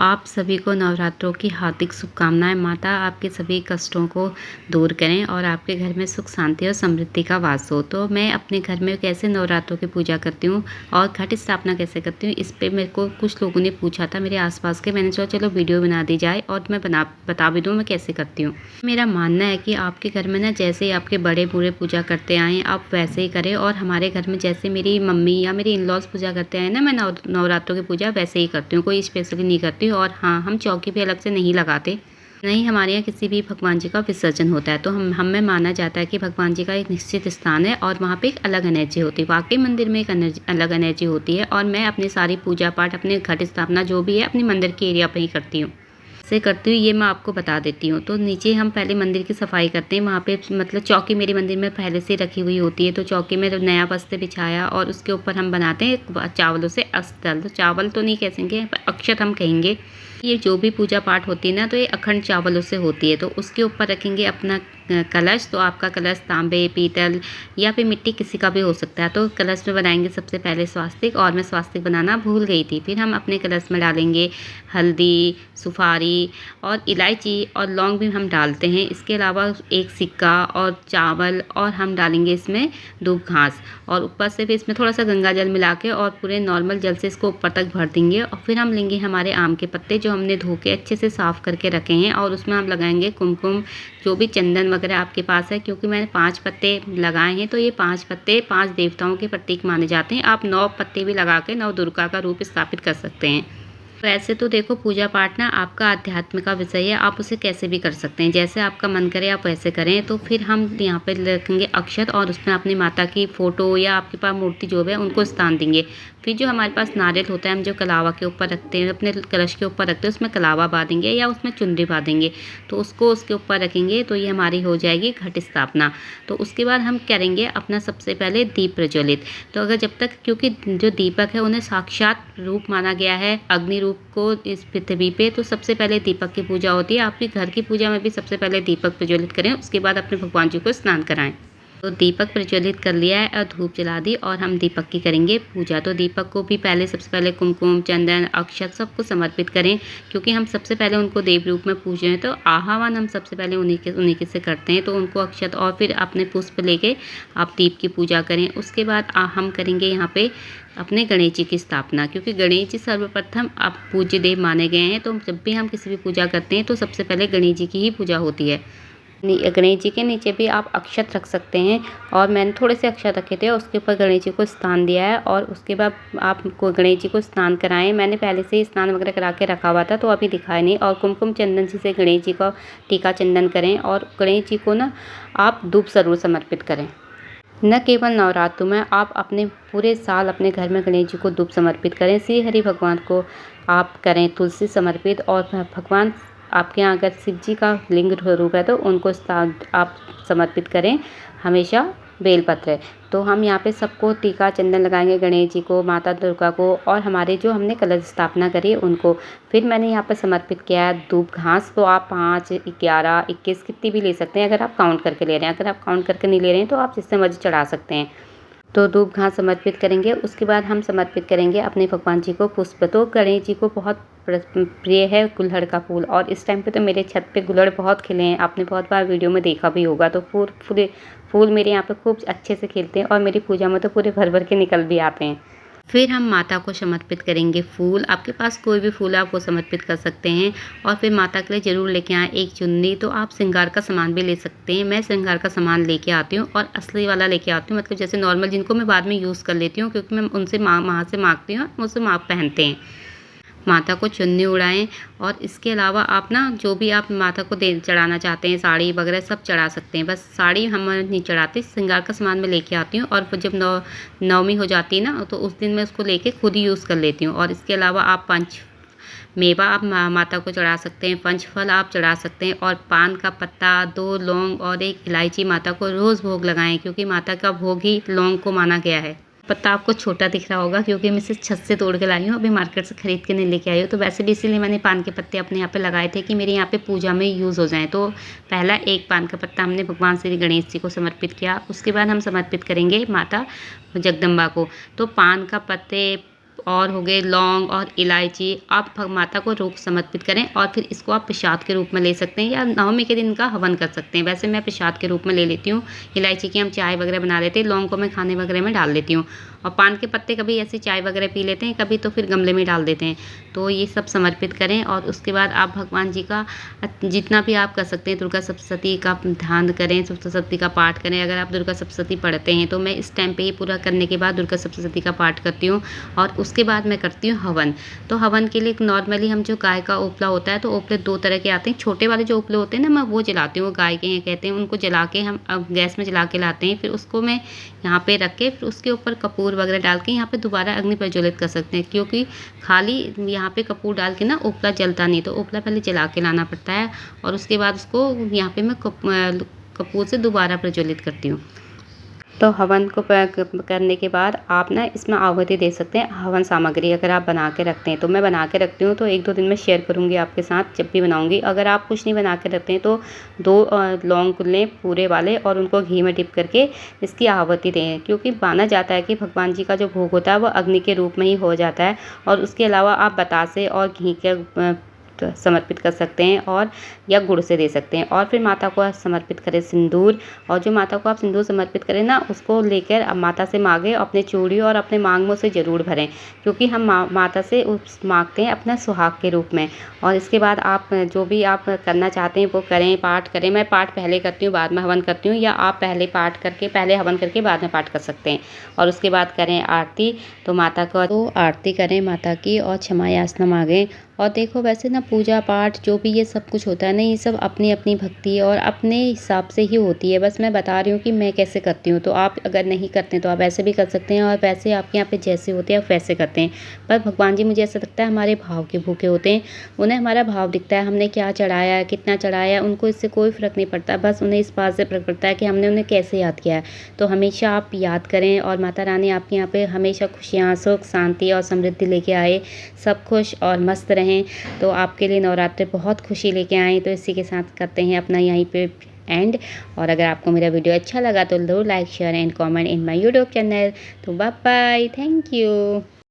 आप सभी को नवरात्रों की हार्दिक शुभकामनाएं। माता आपके सभी कष्टों को दूर करें और आपके घर में सुख शांति और समृद्धि का वास हो। तो मैं अपने घर में कैसे नवरात्रों की पूजा करती हूँ और घट स्थापना कैसे करती हूँ, इस पे मेरे को कुछ लोगों ने पूछा था मेरे आसपास के। मैंने सोचा चलो वीडियो बना दी जाए और मैं बता भी दूँ मैं कैसे करती हूँ। मेरा मानना है कि आपके घर में ना जैसे ही आपके बड़े बूढ़े पूजा करते आए आप वैसे ही करें, और हमारे घर में जैसे मेरी मम्मी या मेरी इन लॉज पूजा करते आए ना, मैं नवरात्रों की पूजा वैसे ही करती हूँ, कोई स्पेशली नहीं करती। और हाँ, हम चौकी भी अलग से नहीं लगाते। नहीं, हमारे यहाँ किसी भी भगवान जी का विसर्जन होता है तो हम में माना जाता है कि भगवान जी का एक निश्चित स्थान है और वहाँ पे एक अलग एनर्जी होती है। वाकई मंदिर में एक अलग एनर्जी होती है। और मैं अपनी सारी पूजा पाठ, अपने घट स्थापना जो भी है, अपनी मंदिर के एरिया पर ही करती हूँ। से करती हूँ ये मैं आपको बता देती हूँ। तो नीचे हम पहले मंदिर की सफाई करते हैं। वहाँ पे मतलब चौकी मेरी मंदिर में पहले से रखी हुई होती है, तो चौकी में नया वस्त्र बिछाया और उसके ऊपर हम बनाते हैं चावलों से अस्तल। तो चावल तो नहीं कहेंगे, अक्षत हम कहेंगे। ये जो भी पूजा पाठ होती है ना, तो ये अखंड चावलों से होती है। तो उसके ऊपर रखेंगे अपना कलश। तो आपका कलश तांबे, पीतल या फिर मिट्टी किसी का भी हो सकता है। तो कलश में बनाएंगे सबसे पहले स्वास्तिक, और मैं स्वास्तिक बनाना भूल गई थी। फिर हम अपने कलश में डालेंगे हल्दी, सुपारी और इलायची और लौंग भी हम डालते हैं। इसके अलावा एक सिक्का और चावल, और हम डालेंगे इसमें दूब घास, और ऊपर से भी इसमें थोड़ा सा गंगा जल मिला के और पूरे नॉर्मल जल से इसको ऊपर तक भर देंगे। और फिर हम लेंगे हमारे आम के पत्ते जो हमने धो के अच्छे से साफ़ करके रखे हैं, और उसमें हम लगाएंगे कुमकुम, जो भी चंदन वगैरह आपके पास है। क्योंकि मैंने 5 पत्ते लगाए हैं तो ये 5 पत्ते 5 देवताओं के प्रतीक माने जाते हैं। आप 9 पत्ते भी लगा के 9 दुर्गा का रूप स्थापित कर सकते हैं। वैसे तो देखो, पूजा पाठ ना आपका अध्यात्म का विषय है, आप उसे कैसे भी कर सकते हैं, जैसे आपका मन करे आप वैसे करें। तो फिर हम यहाँ पे रखेंगे अक्षत, और उसमें अपनी माता की फ़ोटो या आपके पास मूर्ति जो भी है उनको स्थान देंगे। फिर जो हमारे पास नारियल होता है, हम जो कलावा के ऊपर रखते हैं, अपने कलश के ऊपर रखते हैं, उसमें कलावा बांधेंगे या उसमें चुनरी बांधेंगे। तो उसको उसके ऊपर रखेंगे, तो ये हमारी हो जाएगी घट स्थापना। तो उसके बाद हम करेंगे अपना सबसे पहले दीप प्रज्वलित। तो अगर जब तक, क्योंकि जो दीपक है उन्हें साक्षात रूप माना गया है, अग्नि रूप को इस पृथ्वी पे, तो सबसे पहले दीपक की पूजा होती है। आपकी घर की पूजा में भी सबसे पहले दीपक प्रज्वलित करें, उसके बाद अपने भगवान जी को स्नान कराएं। तो दीपक प्रज्वलित कर लिया है और धूप जला दी, और हम दीपक की करेंगे पूजा। तो दीपक को भी पहले सबसे पहले कुमकुम, चंदन, अक्षत सबको समर्पित करें, क्योंकि हम सबसे पहले उनको देव रूप में पूज रहे हैं। तो आह्वान हम सबसे पहले उन्हीं के से करते हैं। तो उनको अक्षत और फिर अपने पुष्प लेके आप दीप की पूजा करें। उसके बाद हम करेंगे यहाँ पे अपने गणेश जी की स्थापना, क्योंकि गणेश जी सर्वप्रथम आप पूज्य देव माने गए हैं। तो जब भी हम किसी भी पूजा करते हैं तो सबसे पहले गणेश जी की ही पूजा होती है। गणेश जी के नीचे भी आप अक्षत रख सकते हैं, और मैंने थोड़े से अक्षत रखे थे, उसके ऊपर गणेश जी को स्नान दिया है। और उसके बाद आपको गणेश जी को स्नान कराएं। मैंने पहले से ही स्नान वगैरह करा के रखा हुआ था, तो अभी दिखाया नहीं। और कुमकुम चंदन जी से गणेश जी का टीका चंदन करें, और गणेश जी को ना आप धूप जरूर समर्पित करें। न केवल नवरात्रों में, आप अपने पूरे साल अपने घर में गणेश जी को धूप समर्पित करें। श्री हरि भगवान को आप करें तुलसी समर्पित, और भगवान आपके यहाँ अगर शिव जी का लिंग रूप है तो उनको आप समर्पित करें हमेशा बेलपत्र। तो हम यहाँ पे सबको टीका चंदन लगाएंगे, गणेश जी को, माता दुर्गा को, और हमारे जो हमने कलश स्थापना करी उनको। फिर मैंने यहाँ पे समर्पित किया है धूप घास। तो आप 5, 11, 21 कितनी भी ले सकते हैं, अगर आप काउंट करके ले रहे हैं। अगर आप काउंट करके नहीं ले रहे हैं तो आप जिससे मर्जी चढ़ा सकते हैं। तो धूप घास समर्पित करेंगे। उसके बाद हम समर्पित करेंगे अपने भगवान जी को पुष्प। तो गणेश जी को बहुत प्रिय है गुलहड़ का फूल, और इस टाइम पे तो मेरे छत पे गुलहड़ बहुत खिले हैं। आपने बहुत बार वीडियो में देखा भी होगा। तो फूल मेरे यहाँ पे खूब अच्छे से खिलते हैं, और मेरी पूजा में तो पूरे भर भर के निकल भी आते हैं। फिर हम माता को समर्पित करेंगे फूल। आपके पास कोई भी फूल आप वो समर्पित कर सकते हैं। और फिर माता के लिए ज़रूर लेके आएँ एक चुन्नी। तो आप श्रृंगार का सामान भी ले सकते हैं। मैं श्रृंगार का सामान लेके आती हूँ, और असली वाला लेके आती हूँ, मतलब जैसे नॉर्मल जिनको मैं बाद में यूज़ कर लेती हूँ, क्योंकि मैं उनसे वहाँ से मांगती हूँ, मुझसे पहनते हैं। माता को चुन्नी उड़ाएं। और इसके अलावा आप ना जो भी आप माता को चढ़ाना चाहते हैं, साड़ी वगैरह सब चढ़ा सकते हैं। बस साड़ी हम नहीं चढ़ाते, श्रृंगार का सामान मैं लेके आती हूँ। और जब नवमी हो जाती है ना, तो उस दिन मैं उसको लेके खुद ही यूज़ कर लेती हूँ। और इसके अलावा आप मेवा आप माता को चढ़ा सकते हैं, पंचफल आप चढ़ा सकते हैं, और पान का पत्ता, 2 लौंग और 1 इलायची माता को रोज़ भोग लगाएं, क्योंकि माता का भोग ही लौंग को माना गया है। पत्ता आपको छोटा दिख रहा होगा, क्योंकि मैं इसे छत से तोड़ के लाई हूँ, अभी मार्केट से खरीद के नहीं लेके आई हूँ। तो वैसे भी इसीलिए मैंने पान के पत्ते अपने यहाँ पे लगाए थे कि मेरे यहाँ पे पूजा में यूज़ हो जाएं। तो पहला एक पान का पत्ता हमने भगवान श्री गणेश जी को समर्पित किया। उसके बाद हम समर्पित करेंगे माता जगदम्बा को। तो पान का पत्ते, और हो गए लौंग और इलायची, आप माता को रोग समर्पित करें और फिर इसको आप प्रसाद के रूप में ले सकते हैं या नवमी के दिन इनका हवन कर सकते हैं। वैसे मैं प्रसाद के रूप में ले लेती हूँ। इलायची की हम चाय वगैरह बना लेते हैं, लौंग को मैं खाने वगैरह में डाल लेती हूँ और पान के पत्ते कभी ऐसे चाय वगैरह पी लेते हैं, कभी तो फिर गमले में डाल देते हैं। तो ये सब समर्पित करें और उसके बाद आप भगवान जी का जितना भी आप कर सकते हैं, दुर्गा सप्तशती का ध्यान करें, सप्तशती का पाठ करें। अगर आप दुर्गा सप्तशती पढ़ते हैं तो मैं इस टाइम पे ही पूरा करने के बाद दुर्गा सप्तशती का पाठ करती हूँ और उसके बाद मैं करती हूँ हवन। तो हवन के लिए नॉर्मली हम जो गाय का उपला होता है, तो उपले 2 तरह के आते हैं। छोटे वाले जो उपले होते हैं ना, मैं वो जलाती हूँ, गाय के कहते हैं, उनको जला के हम अब गैस में जला के लाते हैं। फिर उसको मैं यहाँ पे रख के फिर उसके ऊपर कपूर वगैरह डाल के यहाँ पे दोबारा अग्नि प्रज्वलित कर सकते हैं, क्योंकि खाली यहाँ पे कपूर डाल के ना उपला जलता नहीं, तो उपला पहले जला के लाना पड़ता है और उसके बाद उसको यहाँ पे मैं कपूर से दोबारा प्रज्वलित करती हूँ। तो हवन को करने के बाद आप ना इसमें आहुति दे सकते हैं। हवन सामग्री अगर आप बना के रखते हैं, तो मैं बना के रखती हूँ, तो 1-2 दिन में शेयर करूँगी आपके साथ जब भी बनाऊँगी। अगर आप कुछ नहीं बना के रखते हैं तो 2 लौंग लें पूरे वाले और उनको घी में डिप करके इसकी आहुति दें, क्योंकि माना जाता है कि भगवान जी का जो भोग होता है वो अग्नि के रूप में ही हो जाता है। और उसके अलावा आप बतासे और घी के समर्पित कर सकते हैं और या गुड़ से दे सकते हैं। और फिर माता को आप समर्पित करें सिंदूर, और जो माता को आप सिंदूर समर्पित करें ना, उसको लेकर अब माता से मांगे अपने चूड़ी और अपने मांग में उसे ज़रूर भरें, क्योंकि हम माता से उस मांगते हैं अपना सुहाग के रूप में। और इसके बाद आप जो भी आप करना चाहते हैं वो करें, पाठ करें। मैं पाठ पहले करती हूँ, बाद में हवन करती हूँ, या आप पहले पाठ करके पहले हवन करके बाद में पाठ कर सकते हैं। और उसके बाद करें आरती, तो माता को तो आरती करें माता की और क्षमा याचना मांगें। और देखो वैसे ना पूजा पाठ जो भी ये सब कुछ होता है ना, ये सब अपनी अपनी भक्ति और अपने हिसाब से ही होती है। बस मैं बता रही हूँ कि मैं कैसे करती हूँ, तो आप अगर नहीं करते तो आप ऐसे भी कर सकते हैं और वैसे आपके यहाँ पे जैसे होते हैं आप वैसे करते हैं। पर भगवान जी मुझे ऐसा लगता है हमारे भाव के भूखे होते हैं, उन्हें हमारा भाव दिखता है, हमने क्या चढ़ाया है, कितना चढ़ाया है, उनको इससे कोई फ़र्क नहीं पड़ता। बस उन्हें इस बात से फ़र्क पड़ता है कि हमने उन्हें कैसे याद किया है। तो हमेशा आप याद करें और माता रानी आपके यहाँ पे हमेशा खुशियाँ, सुख, शांति और समृद्धि लेके आए, सब खुश और मस्त रहें। तो आपके लिए नवरात्रि बहुत खुशी लेके आए। तो इसी के साथ करते हैं अपना यहीं पे एंड। और अगर आपको मेरा वीडियो अच्छा लगा तो ज़रूर like, share and comment in my YouTube channel. तो बाय बाय, थैंक यू।